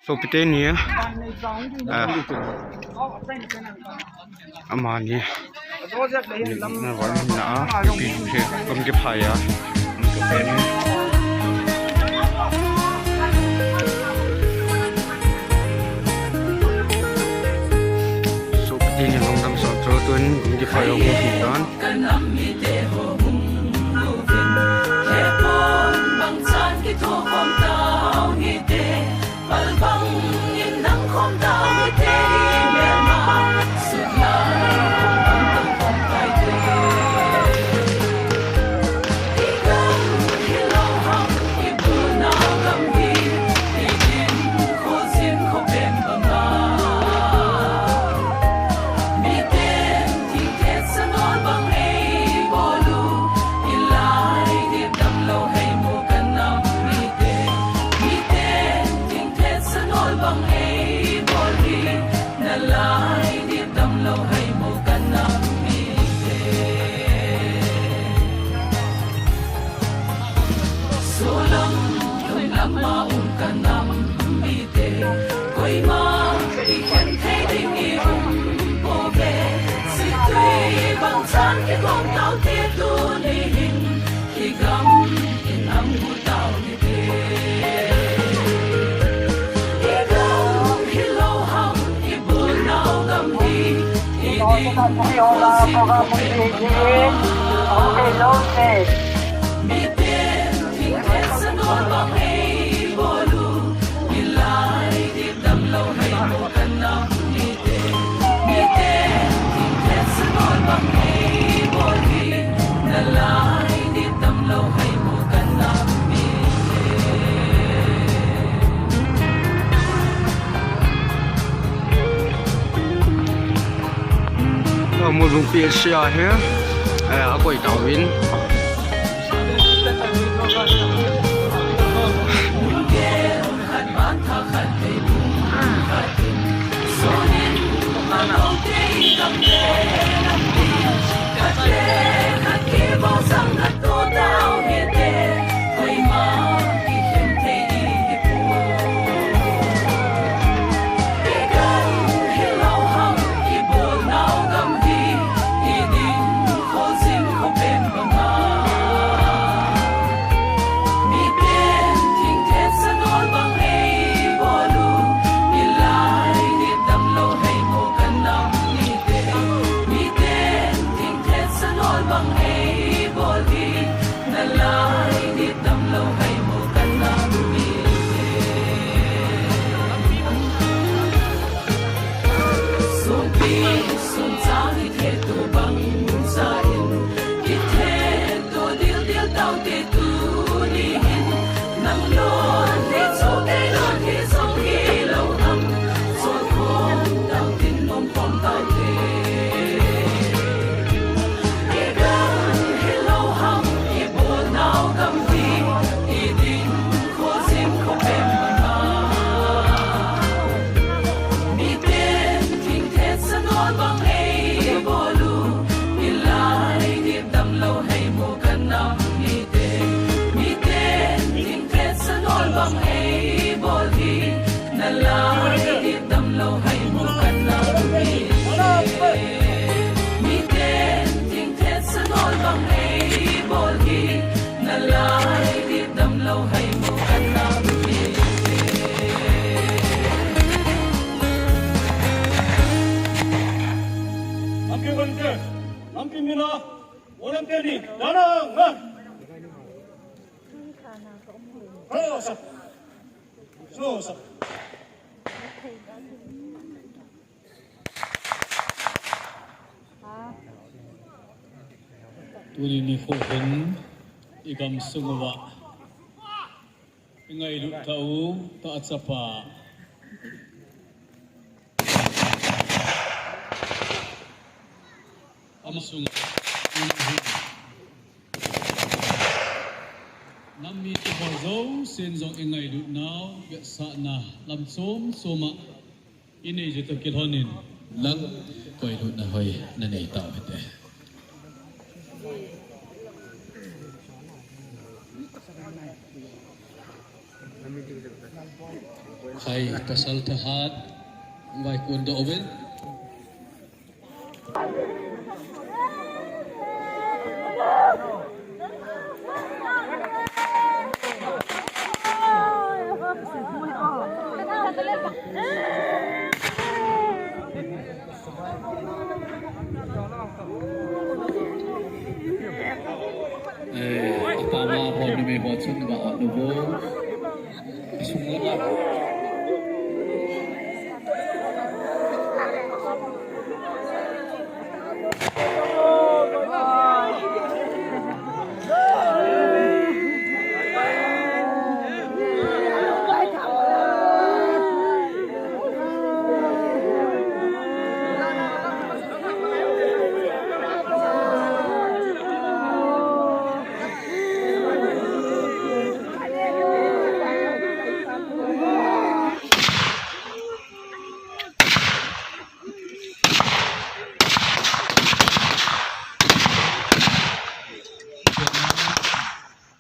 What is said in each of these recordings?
So pite ni amani na war na pi phe kom ke phaya so pen so pite ni long dam so tro tun kom ke phaya ko fi dan một vùng phía xa hết ở quầy tàu viên Tuli ni fohen igam sungwa ngai lu tau ta atsapa amsung nami tu bozo sen zong ngai lu now ya sa na lam som soma ini je to kilhonin lang koi lu na hoi na nei ta te Hai pasal tahat vai kundo oven. Apa ma hon me hot sun ba hot no bo. Sung lap.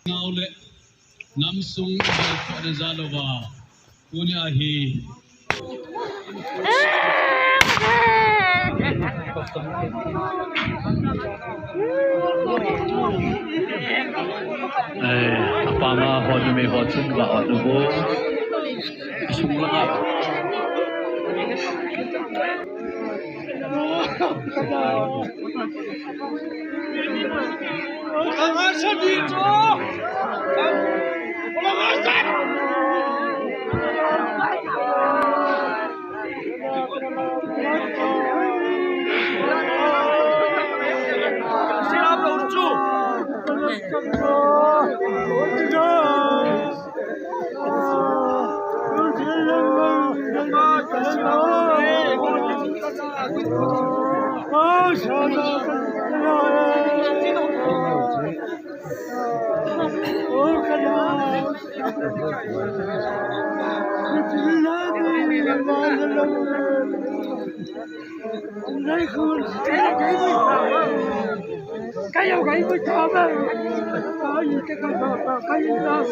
Ngaule namsung pada Zalova punya ahi apa ma hot me hot sun ba hot no bo sung lap Kayo mới cho mà có gì cái con cái đó